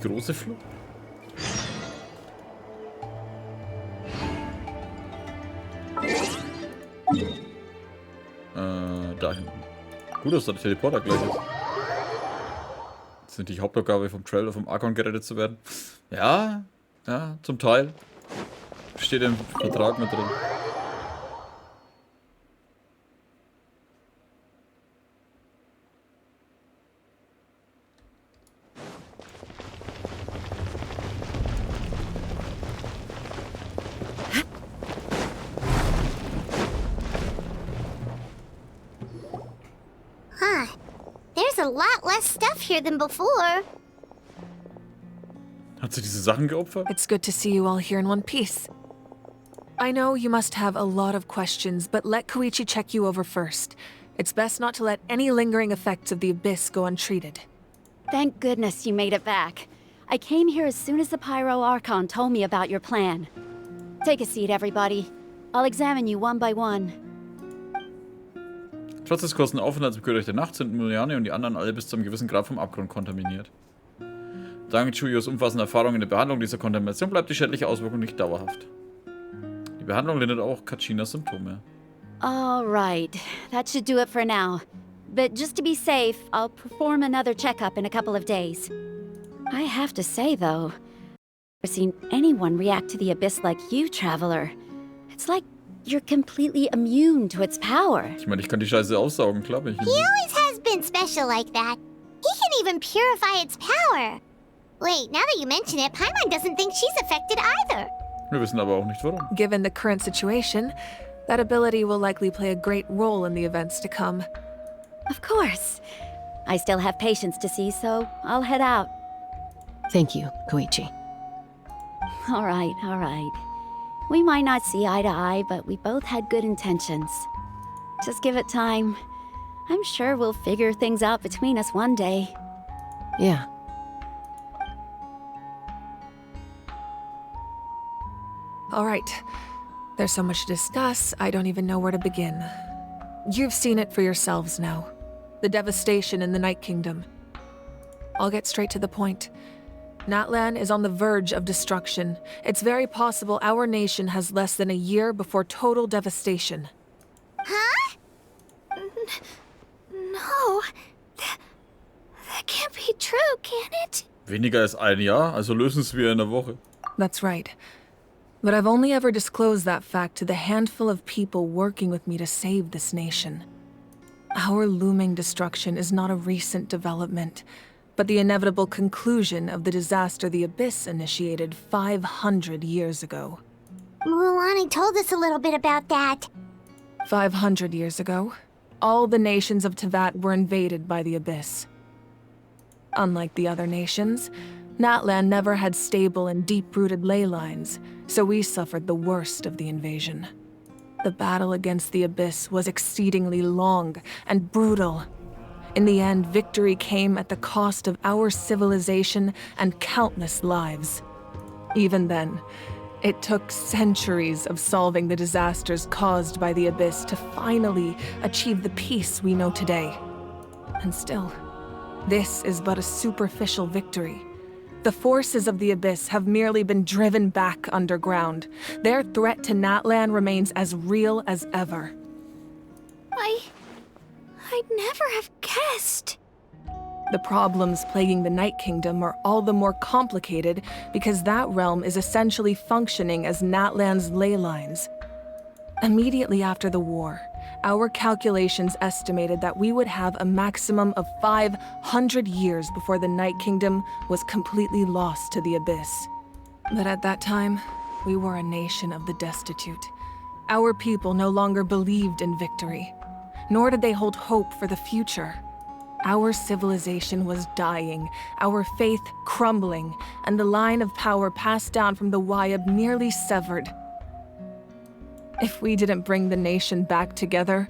große Flucht? Da hinten. Gut, dass da der Teleporter gleich ist. Das ist nicht die Hauptaufgabe vom Trailer, vom Archon gerettet zu werden. Ja, ja, zum Teil. Steht im Vertrag mit drin. There's a lot less stuff here than before. Hat sie diese Sachen geopfert? It's good to see you all here in one piece. I know you must have a lot of questions, but let Koichi check you over first. It's best not to let any lingering effects of the Abyss go untreated. Thank goodness you made it back. I came here as soon as the Pyro Archon told me about your plan. Take a seat, everybody. I'll examine you one by one. Trotz des kurzen Aufenthalts im Königreich der Nacht sind Muliane und die anderen alle bis zu einem gewissen Grad vom Abgrund kontaminiert. Dank Chuyos umfassender Erfahrung in der Behandlung dieser Kontamination bleibt die schädliche Auswirkung nicht dauerhaft. Die Behandlung lindert auch Kachinas Symptome. All right, that should do it for now. But just to be safe, I'll perform another checkup in a couple of days. I have to say, though, I've never seen anyone react to the Abyss like you, Traveler. It's like you're completely immune to its power. Ich meine, ich kann die Scheiße aussaugen, glaube ich. He always has been special like that. He can even purify its power. Wait, now that you mention it, Paimon doesn't think she's affected either. Wir wissen aber auch nicht warum. Given the current situation, that ability will likely play a great role in the events to come. Of course. I still have patients to see, so I'll head out. Thank you, Koichi. All right, all right. We might not see eye to eye, but we both had good intentions. Just give it time. I'm sure we'll figure things out between us one day. Yeah. All right. There's so much to discuss, I don't even know where to begin. You've seen it for yourselves now. The devastation in the Night Kingdom. I'll get straight to the point. Natlan is on the verge of destruction. It's very possible our nation has less than a year before total devastation. Huh? No. That can't be true, can it? Weniger als ein Jahr, also lösen es wir in der Woche. That's right. But I've only ever disclosed that fact to the handful of people working with me to save this nation. Our looming destruction is not a recent development, but the inevitable conclusion of the disaster the Abyss initiated 500 years ago. Mulan told us a little bit about that. 500 years ago, all the nations of Teyvat were invaded by the Abyss. Unlike the other nations, Natlan never had stable and deep-rooted ley lines, so we suffered the worst of the invasion. The battle against the Abyss was exceedingly long and brutal. In the end, victory came at the cost of our civilization and countless lives. Even then, it took centuries of solving the disasters caused by the Abyss to finally achieve the peace we know today. And still, this is but a superficial victory. The forces of the Abyss have merely been driven back underground. Their threat to Natlan remains as real as ever. I'd never have guessed. The problems plaguing the Night Kingdom are all the more complicated because that realm is essentially functioning as Natlan's ley lines. Immediately after the war, our calculations estimated that we would have a maximum of 500 years before the Night Kingdom was completely lost to the Abyss. But at that time, we were a nation of the destitute. Our people no longer believed in victory, nor did they hold hope for the future. Our civilization was dying, our faith crumbling, and the line of power passed down from the Wayab nearly severed. If we didn't bring the nation back together,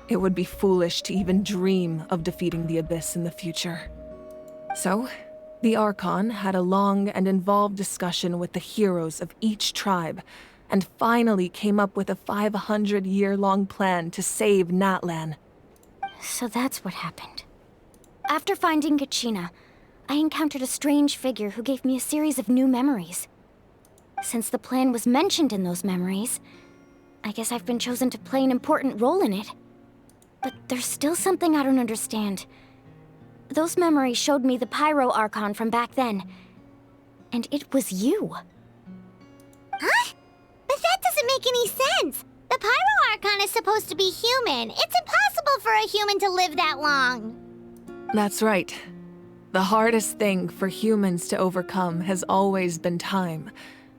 it would be foolish to even dream of defeating the Abyss in the future. So, the Archon had a long and involved discussion with the heroes of each tribe, and finally came up with a 500-year-long plan to save Natlan. So that's what happened. After finding Kachina, I encountered a strange figure who gave me a series of new memories. Since the plan was mentioned in those memories, I guess I've been chosen to play an important role in it. But there's still something I don't understand. Those memories showed me the Pyro Archon from back then. And it was you. Huh? But that doesn't make any sense. The Pyro Archon is supposed to be human. It's impossible for a human to live that long. That's right. The hardest thing for humans to overcome has always been time,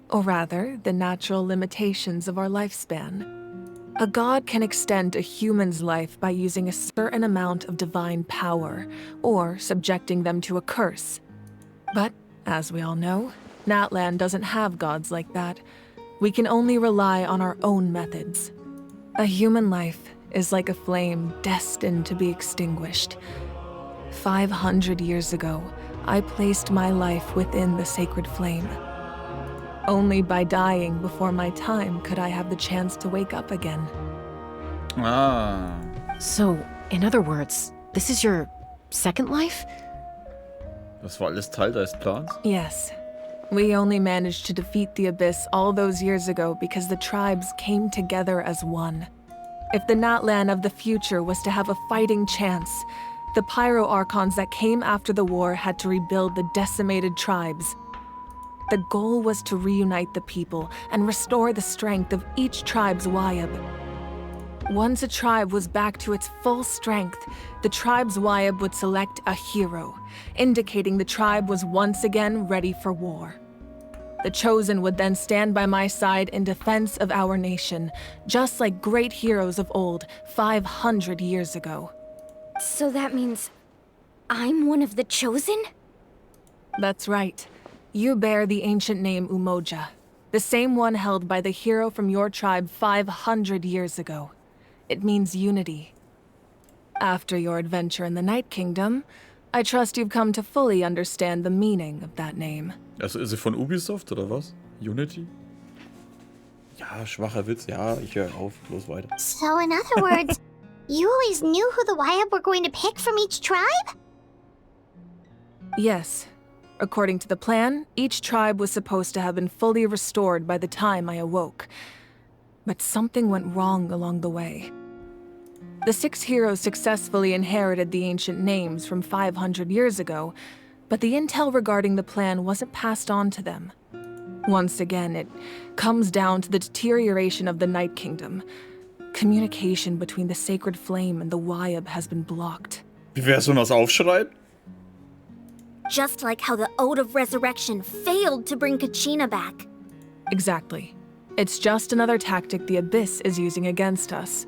or rather, the natural limitations of our lifespan. A god can extend a human's life by using a certain amount of divine power, or subjecting them to a curse. But, as we all know, Natlan doesn't have gods like that. We can only rely on our own methods. A human life is like a flame destined to be extinguished. 500 years ago, I placed my life within the sacred flame. Only by dying before my time could I have the chance to wake up again. Ah. So, in other words, this is your second life? Das war alles Teil deines Plans? Yes. We only managed to defeat the Abyss all those years ago because the tribes came together as one. If the Natlan of the future was to have a fighting chance, the Pyro Archons that came after the war had to rebuild the decimated tribes. The goal was to reunite the people and restore the strength of each tribe's Wayab. Once a tribe was back to its full strength, the tribe's Wayab would select a hero, indicating the tribe was once again ready for war. The Chosen would then stand by my side in defense of our nation, just like great heroes of old 500 years ago. So that means I'm one of the Chosen? That's right. You bear the ancient name Umoja, the same one held by the hero from your tribe 500 years ago. It means unity. After your adventure in the Night Kingdom, I trust you've come to fully understand the meaning of that name. Also ist sie von Ubisoft oder was? Unity? Ja, schwacher Witz. Ja, ich höre auf. Los weiter. So in other words, you always knew who the Wayab were going to pick from each tribe? Yes. According to the plan, each tribe was supposed to have been fully restored by the time I awoke. But something went wrong along the way. The 6 heroes successfully inherited the ancient names from 500 years ago, but the intel regarding the plan wasn't passed on to them. Once again, it comes down to the deterioration of the Night Kingdom. Communication between the Sacred Flame and the Wayab has been blocked. Wie wär's, wenn wir's aufschreiben? Just like how the Ode of Resurrection failed to bring Kachina back. Exactly. It's just another tactic the Abyss is using against us.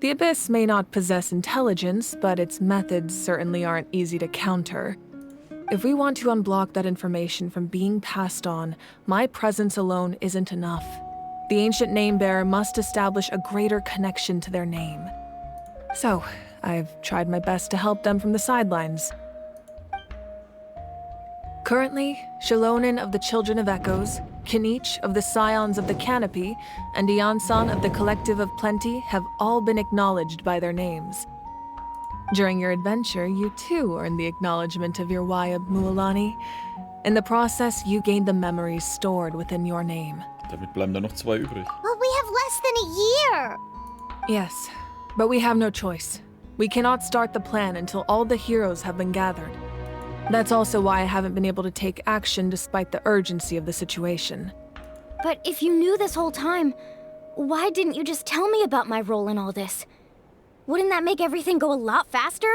The Abyss may not possess intelligence, but its methods certainly aren't easy to counter. If we want to unblock that information from being passed on, my presence alone isn't enough. The ancient name-bearer must establish a greater connection to their name. So, I've tried my best to help them from the sidelines. Currently, Shilonin of the Children of Echoes, Kinich of the Scions of the Canopy, and Iansan of the Collective of Plenty have all been acknowledged by their names. During your adventure, you too earned the acknowledgement of your Wayab, Mualani. In the process, you gained the memories stored within your name. Damit bleiben da noch 2 übrig. Well, we have less than a year. Yes, but we have no choice. We cannot start the plan until all the heroes have been gathered. That's also why I haven't been able to take action despite the urgency of the situation. But if you knew this whole time, why didn't you just tell me about my role in all this? Wouldn't that make everything go a lot faster?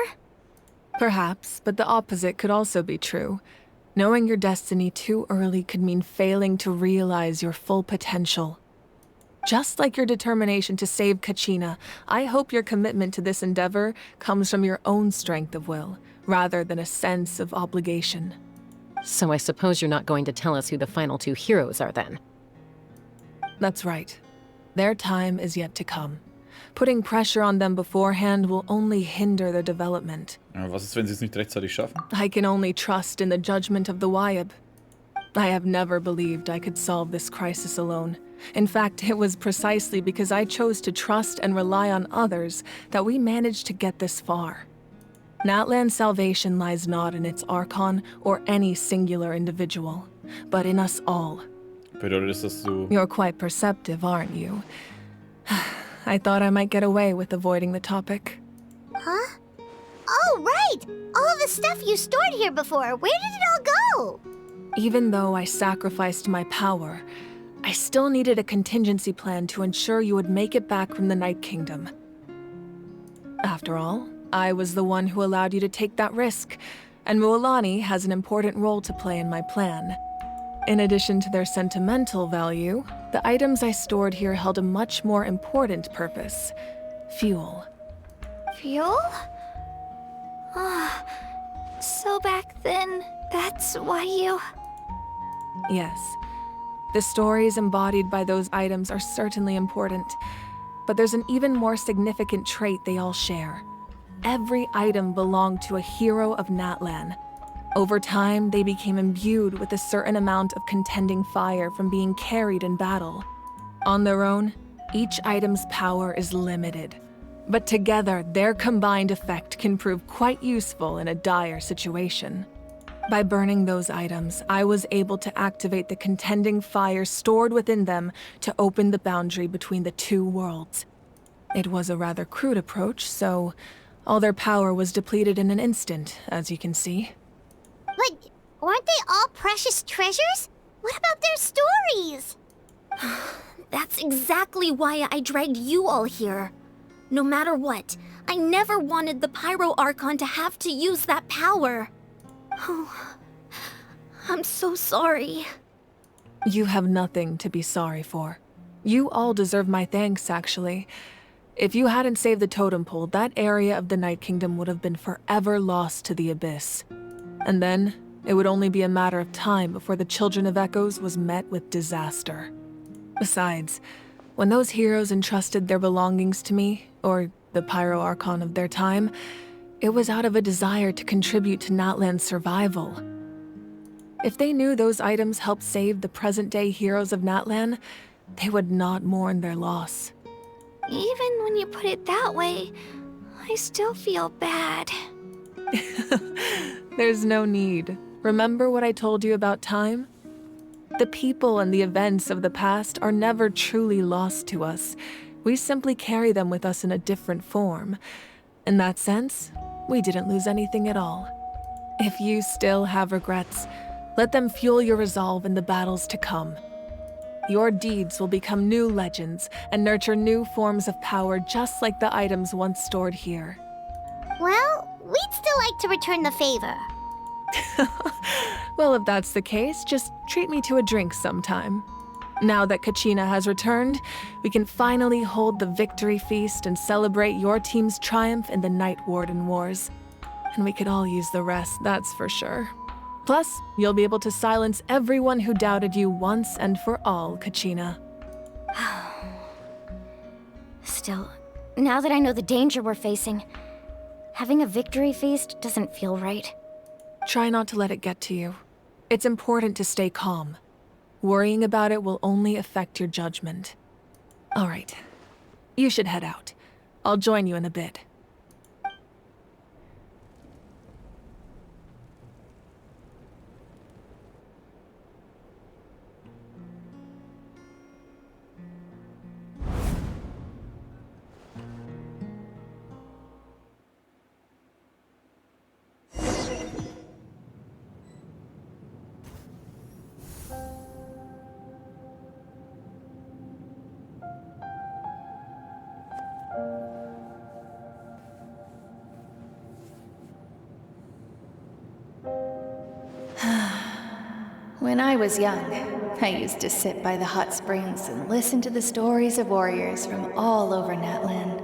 Perhaps, but the opposite could also be true. Knowing your destiny too early could mean failing to realize your full potential. Just like your determination to save Kachina, I hope your commitment to this endeavor comes from your own strength of will, rather than a sense of obligation. So I suppose you're not going to tell us who the final 2 heroes are then? That's right. Their time is yet to come. Putting pressure on them beforehand will only hinder their development. Ja, was ist, wenn sie es nicht rechtzeitig schaffen? I can only trust in the judgment of the Wayab. I have never believed I could solve this crisis alone. In fact, it was precisely because I chose to trust and rely on others that we managed to get this far. Natlan's salvation lies not in its Archon or any singular individual, but in us all. Bedeutet das, dass du... You're quite perceptive, aren't you? I thought I might get away with avoiding the topic. Huh? Oh, right! All of the stuff you stored here before, where did it all go? Even though I sacrificed my power, I still needed a contingency plan to ensure you would make it back from the Night Kingdom. After all, I was the one who allowed you to take that risk, and Mualani has an important role to play in my plan. In addition to their sentimental value, the items I stored here held a much more important purpose: fuel. Fuel? So back then, that's why you... Yes. The stories embodied by those items are certainly important, but there's an even more significant trait they all share. Every item belonged to a hero of Natlan. Over time, they became imbued with a certain amount of contending fire from being carried in battle. On their own, each item's power is limited, but together, their combined effect can prove quite useful in a dire situation. By burning those items, I was able to activate the contending fire stored within them to open the boundary between the two worlds. It was a rather crude approach, so all their power was depleted in an instant, as you can see. But weren't they all precious treasures? What about their stories? That's exactly why I dragged you all here. No matter what, I never wanted the Pyro Archon to have to use that power. Oh, I'm so sorry. You have nothing to be sorry for. You all deserve my thanks, actually. If you hadn't saved the totem pole, that area of the Night Kingdom would have been forever lost to the Abyss. And then, it would only be a matter of time before the Children of Echoes was met with disaster. Besides, when those heroes entrusted their belongings to me, or the Pyro Archon of their time, it was out of a desire to contribute to Natlan's survival. If they knew those items helped save the present-day heroes of Natlan, they would not mourn their loss. Even when you put it that way, I still feel bad. There's no need. Remember what I told you about time? The people and the events of the past are never truly lost to us. We simply carry them with us in a different form. In that sense, we didn't lose anything at all. If you still have regrets, let them fuel your resolve in the battles to come. Your deeds will become new legends and nurture new forms of power just like the items once stored here. Well, we'd still like to return the favor. Well, if that's the case, just treat me to a drink sometime. Now that Kachina has returned, we can finally hold the victory feast and celebrate your team's triumph in the Night Warden Wars. And we could all use the rest, that's for sure. Plus, you'll be able to silence everyone who doubted you once and for all, Kachina. Still, now that I know the danger we're facing, having a victory feast doesn't feel right. Try not to let it get to you. It's important to stay calm. Worrying about it will only affect your judgment. All right. You should head out. I'll join you in a bit. When I was young, I used to sit by the hot springs and listen to the stories of warriors from all over Natlan.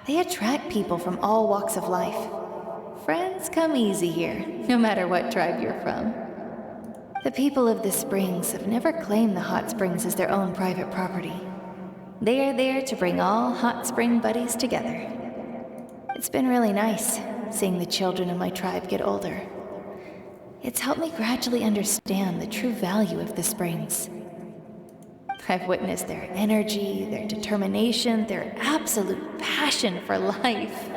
They attract people from all walks of life. Friends come easy here, no matter what tribe you're from. The people of the springs have never claimed the hot springs as their own private property. They are there to bring all hot spring buddies together. It's been really nice, seeing the children of my tribe get older. It's helped me gradually understand the true value of the springs. I've witnessed their energy, their determination, their absolute passion for life.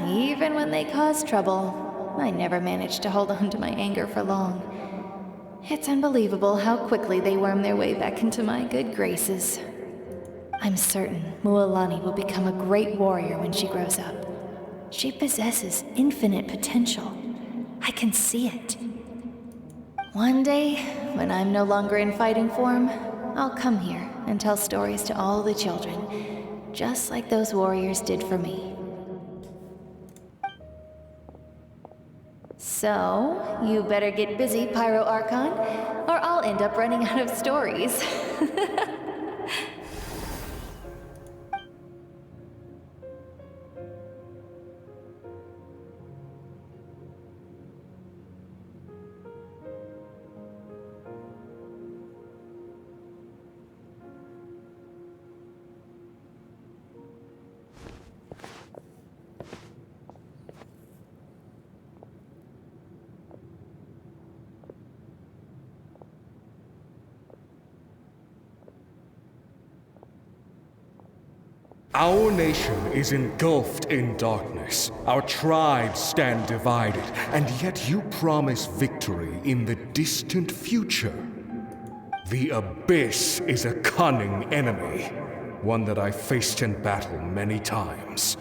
Even when they cause trouble, I never managed to hold on to my anger for long. It's unbelievable how quickly they worm their way back into my good graces. I'm certain Mualani will become a great warrior when she grows up. She possesses infinite potential. I can see it. One day, when I'm no longer in fighting form, I'll come here and tell stories to all the children, just like those warriors did for me. So, you better get busy, Pyro Archon, or I'll end up running out of stories. Our nation is engulfed in darkness. Our tribes stand divided, and yet you promise victory in the distant future. The Abyss is a cunning enemy, one that I faced in battle many times.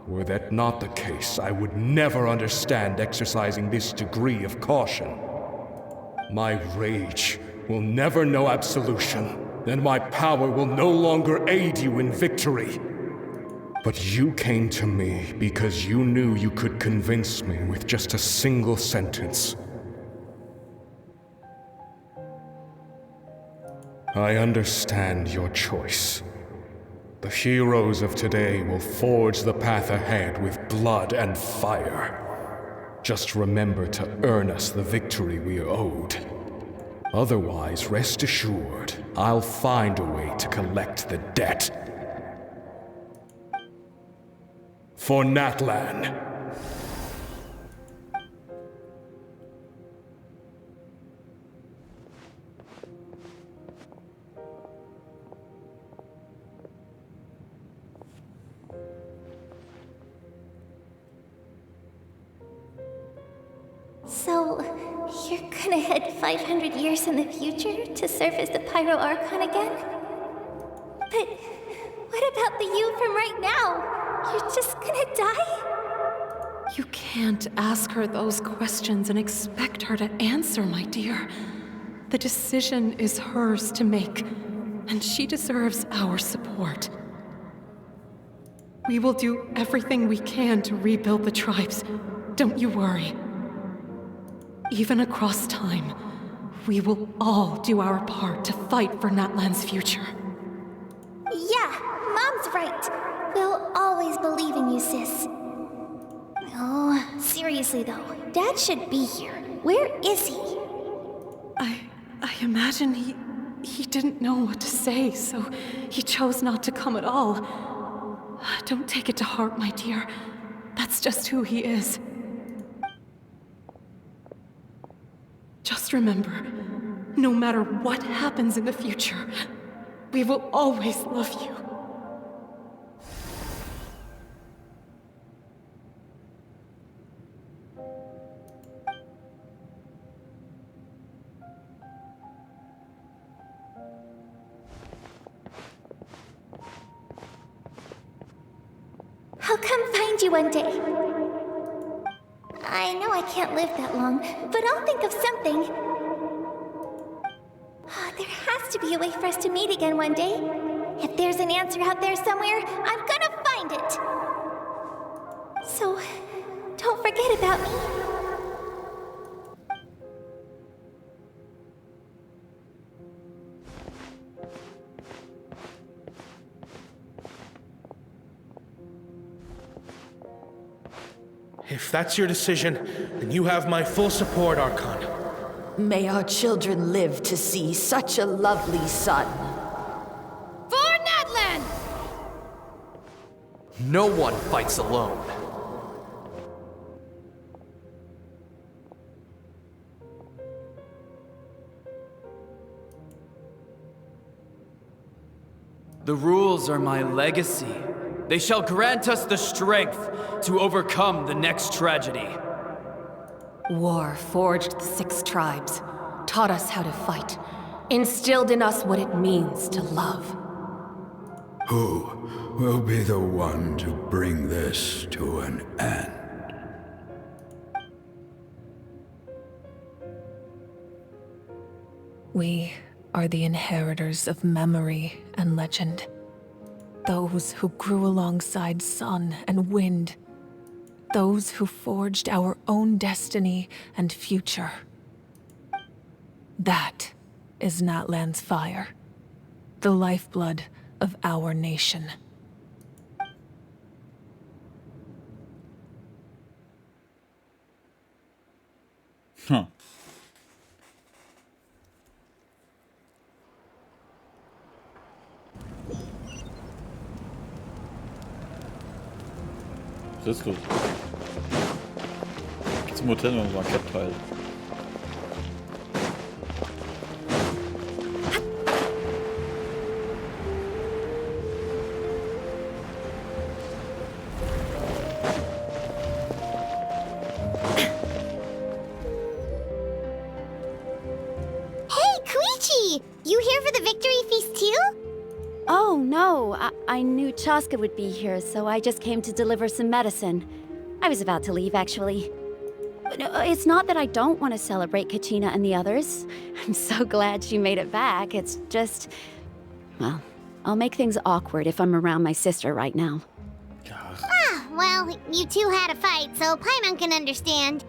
Were that not the case, I would never understand exercising this degree of caution. My rage will never know absolution, and my power will no longer aid you in victory. But you came to me because you knew you could convince me with just a single sentence. I understand your choice. The heroes of today will forge the path ahead with blood and fire. Just remember to earn us the victory we are owed. Otherwise, rest assured, I'll find a way to collect the debt. For Natlan. So, you're gonna head 500 years in the future to serve as the Pyro Archon again? But what about the you from right now? You're just gonna die? You can't ask her those questions and expect her to answer, my dear. The decision is hers to make, and she deserves our support. We will do everything we can to rebuild the tribes. Don't you worry. Even across time, we will all do our part to fight for Natlan's future. Yeah, Mom's right. We'll always believe in you, sis. Oh, seriously though, Dad should be here. Where is he? I imagine he didn't know what to say, so he chose not to come at all. Don't take it to heart, my dear. That's just who he is. Just remember, no matter what happens in the future, we will always love you. I'll come find you one day. I know I can't live that long, but I'll think of something. There has to be a way for us to meet again one day. If there's an answer out there somewhere, I'm gonna find it. So, don't forget about me. If that's your decision, then you have my full support, Archon. May our children live to see such a lovely son. For Natlan! No one fights alone. The rules are my legacy. They shall grant us the strength to overcome the next tragedy. War forged the 6 tribes, taught us how to fight, instilled in us what it means to love. Who will be the one to bring this to an end? We are the inheritors of memory and legend. Those who grew alongside sun and wind. Those who forged our own destiny and future. That is Natlan's fire. The lifeblood of our nation. Huh. Was ist los? Geh zum Hotel und mal Cap teilen. Hey, Koichi! You here for the victory feast too? Oh, no. I knew Chaska would be here, so I just came to deliver some medicine. I was about to leave, actually. No, it's not that I don't want to celebrate Kachina and the others. I'm so glad she made it back. It's just... Well, I'll make things awkward if I'm around my sister right now. Ah, well, you two had a fight, so Paimon can understand.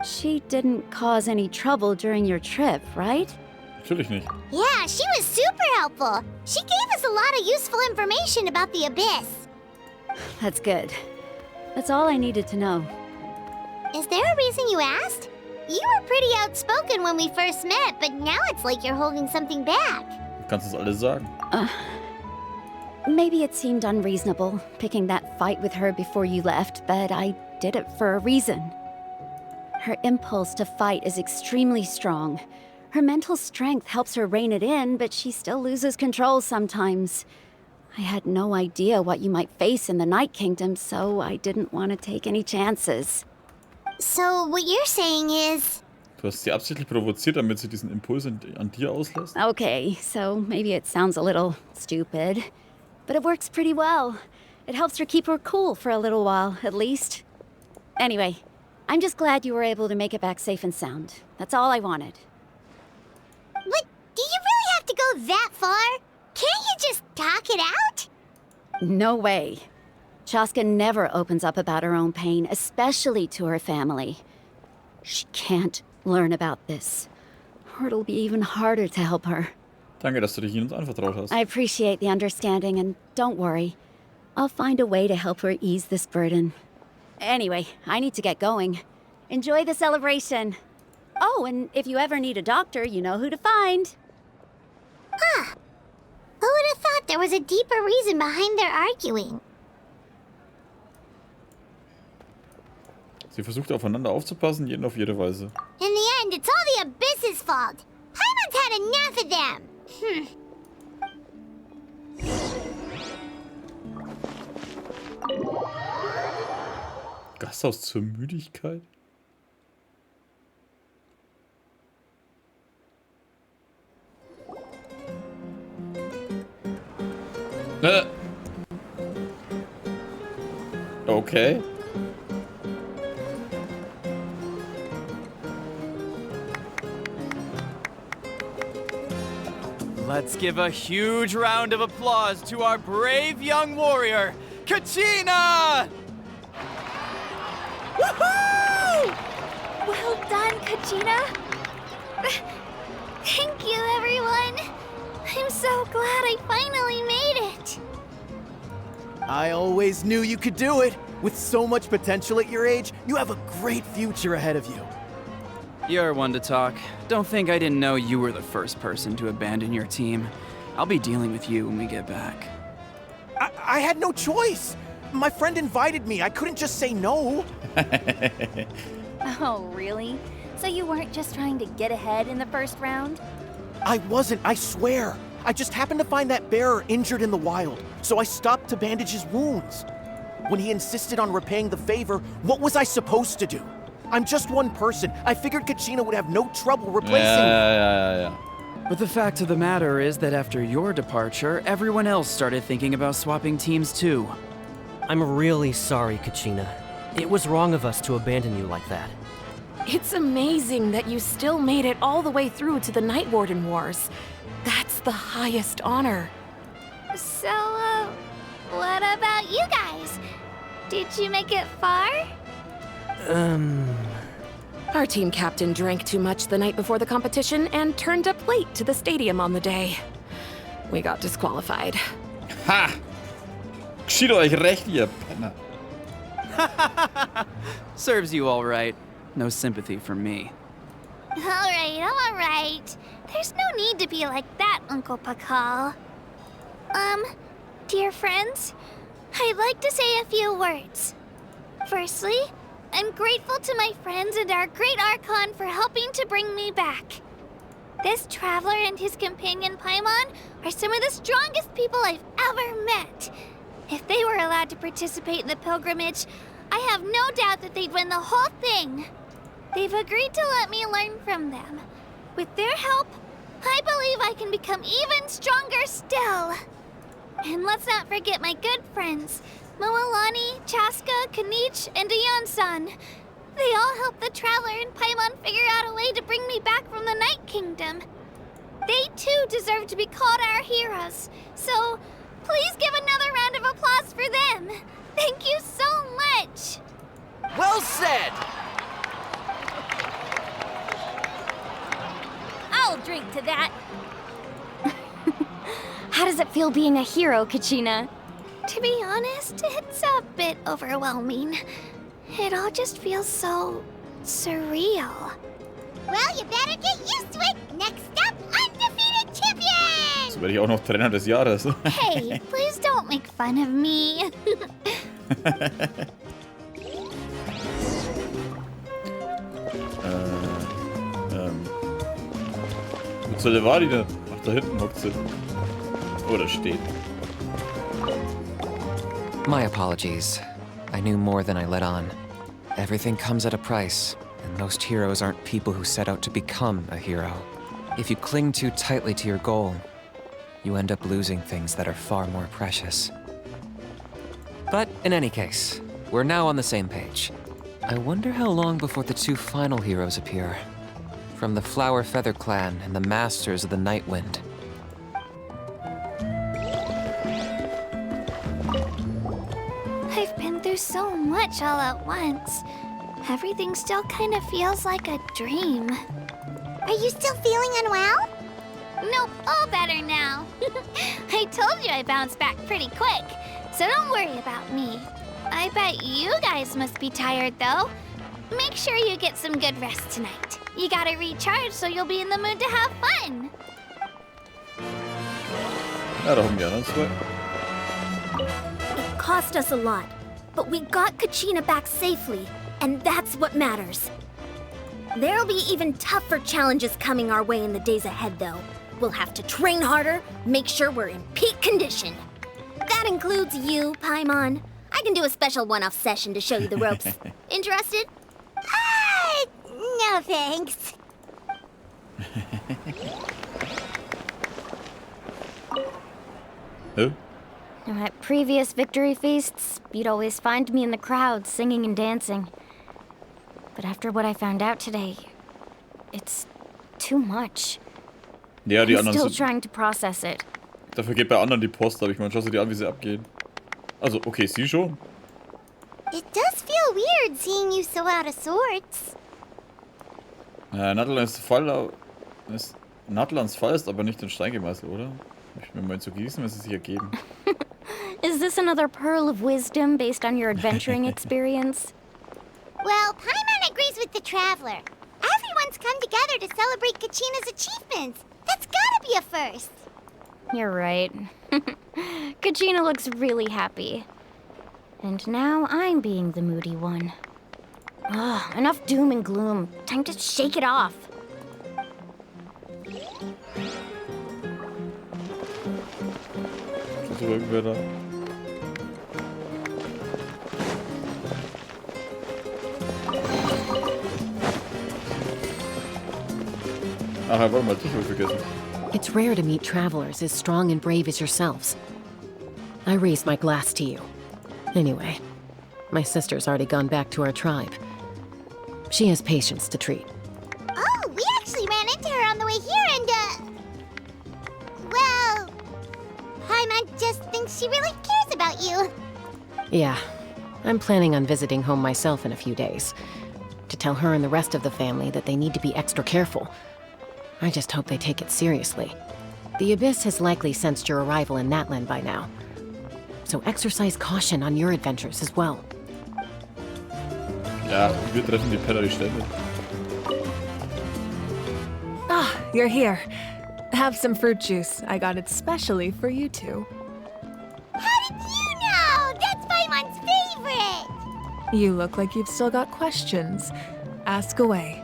She didn't cause any trouble during your trip, right? Natürlich nicht. Yeah, she was super helpful. She gave us a lot of useful information about the Abyss. That's good. That's all I needed to know. Is there a reason you asked? You were pretty outspoken when we first met, but now it's like you're holding something back. Du kannst es alles sagen. Maybe it seemed unreasonable, picking that fight with her before you left, but I did it for a reason. Her impulse to fight is extremely strong. Her mental strength helps her rein it in, but she still loses control sometimes. I had no idea what you might face in the Night Kingdom, so I didn't want to take any chances. So what you're saying is... Du hast sie absichtlich provoziert, damit sie diesen Impuls an dir auslässt? Okay, so maybe it sounds a little stupid, but it works pretty well. It helps her keep her cool for a little while, at least. Anyway, I'm just glad you were able to make it back safe and sound. That's all I wanted. But do you really have to go that far? Can't you just talk it out? No way. Chaska never opens up about her own pain, especially to her family. She can't learn about this, or it'll be even harder to help her. Danke, dass du dich uns anvertraut hast. I appreciate the understanding, and don't worry. I'll find a way to help her ease this burden. Anyway, I need to get going. Enjoy the celebration. Oh, and if you ever need a doctor, you know who to find. Huh. Who would have thought there was a deeper reason behind their arguing? Sie versucht aufeinander aufzupassen, jeden auf jede Weise. In the end, it's all the Abyss's fault. Paimon's had enough of them. Gasthaus zur Müdigkeit? Okay. Let's give a huge round of applause to our brave young warrior, Kachina! Woohoo! Well done, Kachina. Thank you, everyone. I'm so glad I finally made it. I always knew you could do it. With so much potential at your age, you have a great future ahead of you. You're one to talk. Don't think I didn't know you were the first person to abandon your team. I'll be dealing with you when we get back. I had no choice. My friend invited me. I couldn't just say no. Oh, really? So you weren't just trying to get ahead in the first round? I wasn't, I swear. I just happened to find that bearer injured in the wild, so I stopped to bandage his wounds. When he insisted on repaying the favor, what was I supposed to do? I'm just one person. I figured Kachina would have no trouble replacing me. Ja. But the fact of the matter is that after your departure, everyone else started thinking about swapping teams too. I'm really sorry, Kachina. It was wrong of us to abandon you like that. It's amazing that you still made it all the way through to the Night Warden Wars. That's the highest honor. So, what about you guys? Did you make it far? Our team captain drank too much the night before the competition and turned up late to the stadium on the day. We got disqualified. Ha! Geschieht euch recht, ihr Penner. Serves you all right. No sympathy from me. Alright, I'm alright. There's no need to be like that, Uncle Pakal. Dear friends, I'd like to say a few words. Firstly, I'm grateful to my friends and our great Archon for helping to bring me back. This traveler and his companion Paimon are some of the strongest people I've ever met. If they were allowed to participate in the pilgrimage, I have no doubt that they'd win the whole thing. They've agreed to let me learn from them. With their help, I believe I can become even stronger still. And let's not forget my good friends, Moalani, Chaska, Kanich, and Ayan-san. They all helped the Traveler and Paimon figure out a way to bring me back from the Night Kingdom. They too deserve to be called our heroes, so please give another round of applause for them. Thank you so much. Well said! I'll drink to that. How does it feel being a hero, Kachina? To be honest, it's a bit overwhelming. It all just feels so surreal. Well, you better get used to it. Next up, undefeated champion! Jetzt werde ich auch noch Trainer des Jahres. Hey, please don't make fun of me. Wo zur Hölle war die denn? Ach, da hinten hockt sie. Oder steht. My apologies. I knew more than I let on. Everything comes at a price, and most heroes aren't people who set out to become a hero. If you cling too tightly to your goal, you end up losing things that are far more precious. But in any case, we're now on the same page. I wonder how long before the two final heroes appear. From the Flower Feather Clan and the Masters of the Night Wind. I've been through so much all at once. Everything still kind of feels like a dream. Are you still feeling unwell? Nope, all better now. I told you I bounced back pretty quick, so don't worry about me. I bet you guys must be tired, though. Make sure you get some good rest tonight. You gotta recharge so you'll be in the mood to have fun. Ja, darum gerne. It cost us a lot, but we got Kachina back safely, and that's what matters. There'll be even tougher challenges coming our way in the days ahead, though. We'll have to train harder, make sure we're in peak condition. That includes you, Paimon. I can do a special one-off session to show you the ropes. Interested? No thanks. Who? At previous victory feasts, you'd always find me in the crowd singing and dancing. But after what I found out today, it's too much. Ja, die I'm anderen still sind... trying to process it. Dafür geht bei anderen die Post, habe ich mal. Schau dir an, wie sie abgehen. Also, okay, sie schon. It does feel weird seeing you so out of sorts. Natlans Fall ist aber nicht in Stein gemeißelt, oder? Ich mir mal zu gießen, was sie sich ergeben. Is this another pearl of wisdom based on your adventuring experience? Well, Paimon agrees with the Traveler. Everyone's come together to celebrate Kachina's achievements. That's gotta be a first. You're right. Kachina looks really happy. And now I'm being the moody one. Ugh, enough doom and gloom. Time to shake it off. doch irgendwer da. Ach, warte mal, dich habe ich vergessen. It's rare to meet travelers as strong and brave as yourselves. I raise my glass to you. Anyway, my sister's already gone back to our tribe. She has patients to treat. Oh, we actually ran into her on the way here and, well, Paimon just thinks she really cares about you. Yeah, I'm planning on visiting home myself in a few days. To tell her and the rest of the family that they need to be extra careful. I just hope they take it seriously. The Abyss has likely sensed your arrival in Natlan by now. So exercise caution on your adventures as well. Ja, wir treffen die Penner die Stände. Ah, you're here. Have some fruit juice. I got it specially for you two. How did you know? That's Paimon's favorite! You look like you've still got questions. Ask away.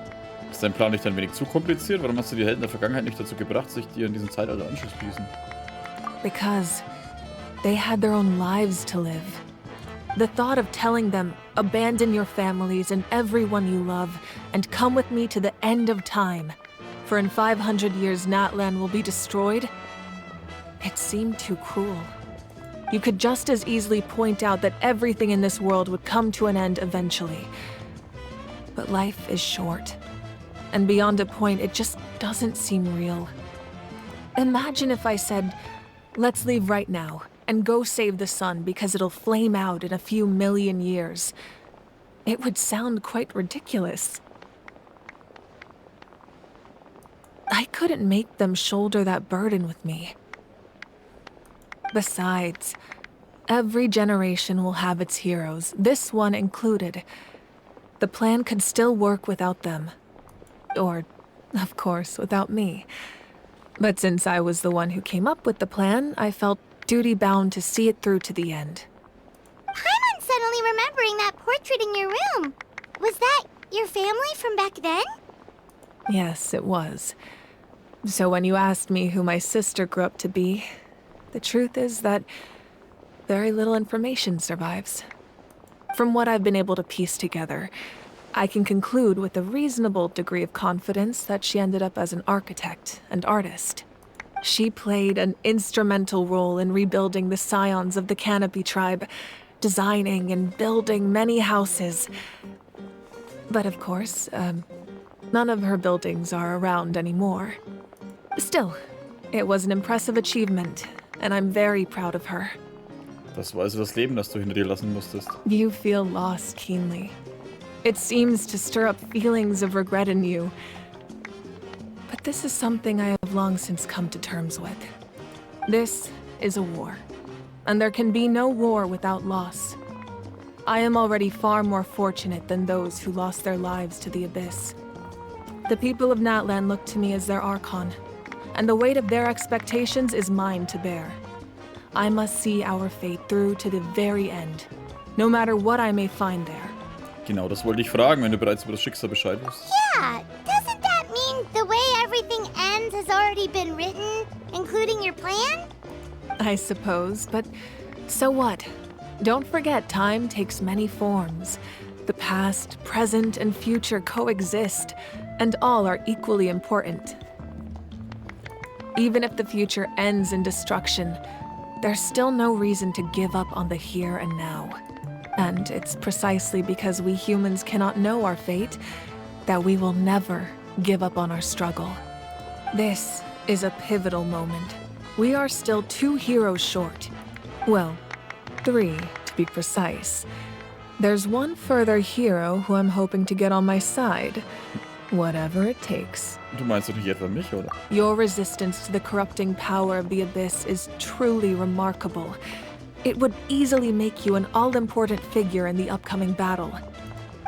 Ist dein Plan nicht ein wenig zu kompliziert? Warum hast du die Helden der Vergangenheit nicht dazu gebracht, sich dir in diesem Zeitalter anzuschließen? Because they had their own lives to live. The thought of telling them, abandon your families and everyone you love, and come with me to the end of time, for in 500 years Natlan will be destroyed, it seemed too cruel. You could just as easily point out that everything in this world would come to an end eventually. But life is short. And beyond a point, it just doesn't seem real. Imagine if I said, let's leave right now, and go save the sun because it'll flame out in a few million years. It would sound quite ridiculous. I couldn't make them shoulder that burden with me. Besides, every generation will have its heroes, this one included. The plan could still work without them. Or, of course, without me. But since I was the one who came up with the plan, I felt duty-bound to see it through to the end. Paimon's suddenly remembering that portrait in your room. Was that your family from back then? Yes, it was. So when you asked me who my sister grew up to be, the truth is that very little information survives. From what I've been able to piece together, I can conclude with a reasonable degree of confidence that she ended up as an architect and artist. She played an instrumental role in rebuilding the scions of the Canopy tribe, designing and building many houses. But of course, none of her buildings are around anymore. Still, it was an impressive achievement, and I'm very proud of her. Das war also das Leben, das du hinter dir lassen musstest. You feel loss keenly. It seems to stir up feelings of regret in you. But this is something I have long since come to terms with. This is a war, and there can be no war without loss. I am already far more fortunate than those who lost their lives to the Abyss. The people of Natlan look to me as their Archon, and the weight of their expectations is mine to bear. I must see our fate through to the very end, no matter what I may find there. Genau, das wollte ich fragen, wenn du bereits über das Schicksal Bescheid wusstest. Yeah, doesn't that mean the way everything ends has already been written, including your plan? I suppose, but so what? Don't forget, time takes many forms. The past, present, and future coexist, and all are equally important. Even if the future ends in destruction, there's still no reason to give up on the here and now. And it's precisely because we humans cannot know our fate that we will never give up on our struggle. This is a pivotal moment. We are still 2 heroes short. Well, 3 to be precise. There's one further hero who I'm hoping to get on my side. Whatever it takes. Du meinst doch nicht etwa mich, oder? Your resistance to the corrupting power of the Abyss is truly remarkable. It would easily make you an all-important figure in the upcoming battle.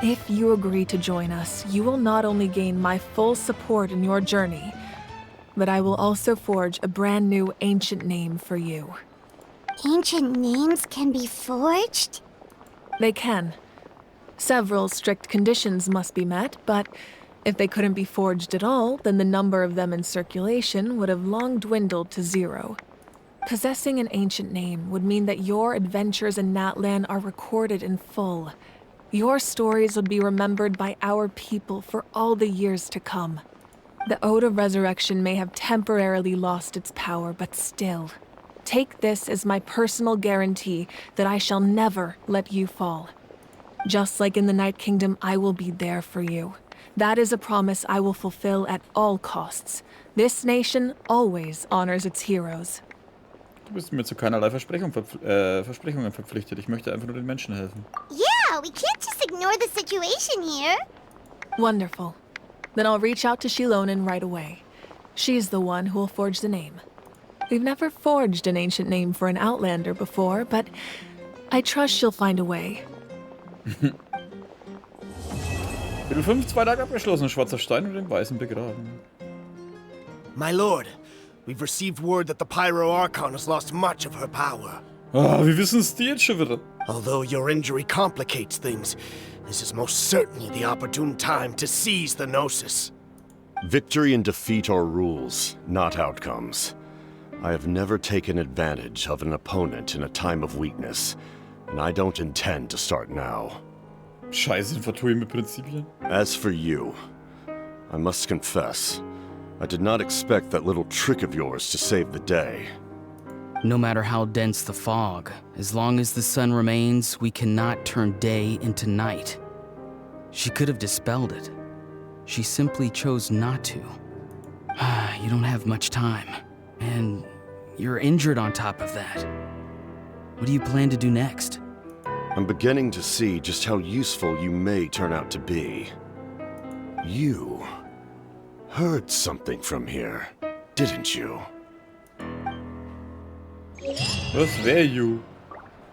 If you agree to join us, you will not only gain my full support in your journey, but I will also forge a brand new ancient name for you. Ancient names can be forged? They can. Several strict conditions must be met, but if they couldn't be forged at all, then the number of them in circulation would have long dwindled to 0. Possessing an ancient name would mean that your adventures in Natlan are recorded in full. Your stories would be remembered by our people for all the years to come. The Ode of Resurrection may have temporarily lost its power, but still, take this as my personal guarantee that I shall never let you fall. Just like in the Night Kingdom, I will be there for you. That is a promise I will fulfill at all costs. This nation always honors its heroes. Du bist mir zu keinerlei Versprechungen verpflichtet. Ich möchte einfach nur den Menschen helfen. Yeah, we can't just ignore the situation here. Wonderful. Then I'll reach out to Shilonen right away. She's the one who will forge the name. We've never forged an ancient name for an Outlander before, but I trust she'll find a way. Kapitel 5, zweiter Akt abgeschlossen. Schwarzer Stein und den Weißen begraben. My lord, we've received word that the Pyro Archon has lost much of her power. Ah, wie wissen es die jetzt schon wieder? Although your injury complicates things, this is most certainly the opportune time to seize the Gnosis. Victory and defeat are rules, not outcomes. I have never taken advantage of an opponent in a time of weakness, and I don't intend to start now. Scheiße, vertue ich mit Prinzipien. As for you, I must confess, I did not expect that little trick of yours to save the day. No matter how dense the fog, as long as the sun remains, we cannot turn day into night. She could have dispelled it. She simply chose not to. You don't have much time, and you're injured on top of that. What do you plan to do next? I'm beginning to see just how useful you may turn out to be. You heard something from here, didn't you? Was, wer you?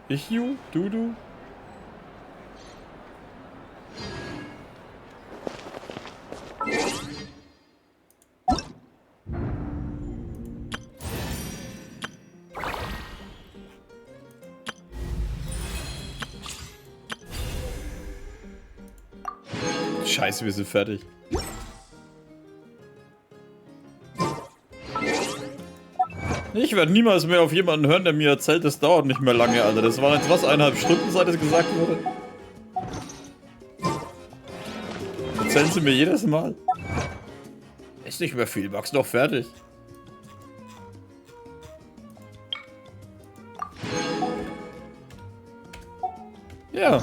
Ich you? Du? Scheiße, wir sind fertig. Ich werde niemals mehr auf jemanden hören, der mir erzählt, das dauert nicht mehr lange, Alter. Das waren jetzt was, 1,5 Stunden, seit es gesagt wurde. Erzählen sie mir jedes Mal. Ist nicht mehr viel, Max, noch fertig. Ja.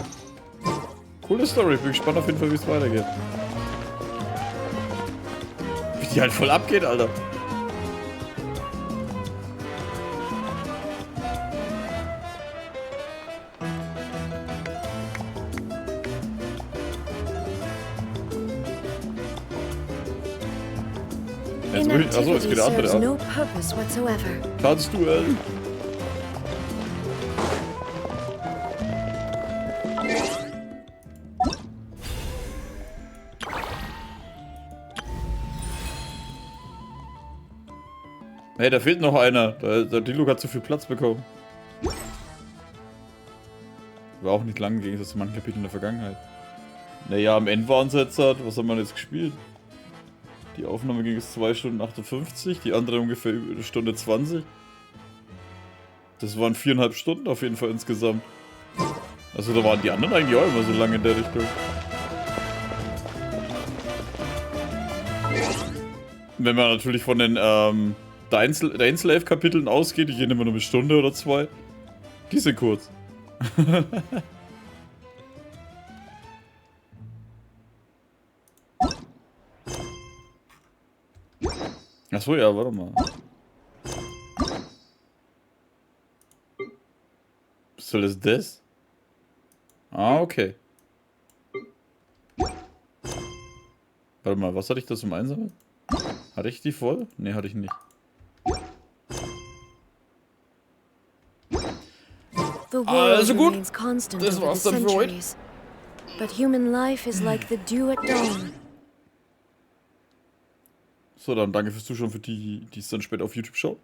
Coole Story, bin gespannt auf jeden Fall, wie es weitergeht. Wie die halt voll abgeht, Alter. Achso, jetzt geht der andere ab. No purpose whatsoever. Tanzduell. Hey, da fehlt noch einer. Der Diluc hat zu viel Platz bekommen. War auch nicht lang im Gegensatz zu manchen Kapiteln in der Vergangenheit. Naja, am Ende waren es jetzt halt, was haben wir jetzt gespielt? Die Aufnahme ging es 2 Stunden 58, die andere ungefähr 1 Stunde 20. Das waren 4,5 Stunden auf jeden Fall insgesamt. Also da waren die anderen eigentlich auch immer so lange in der Richtung. Wenn man natürlich von den Dainsleif-Kapiteln ausgeht, die gehen immer nur eine Stunde oder 2. Die sind kurz. Achso, ja, warte mal. Was soll das? Ah, okay. Warte mal, was hatte ich da zum Einsammeln? Hatte ich die voll? Ne, hatte ich nicht. Also gut, das war's dann für heute. But human life is like the dew at dawn. So, dann danke fürs Zuschauen für die es dann später auf YouTube schauen.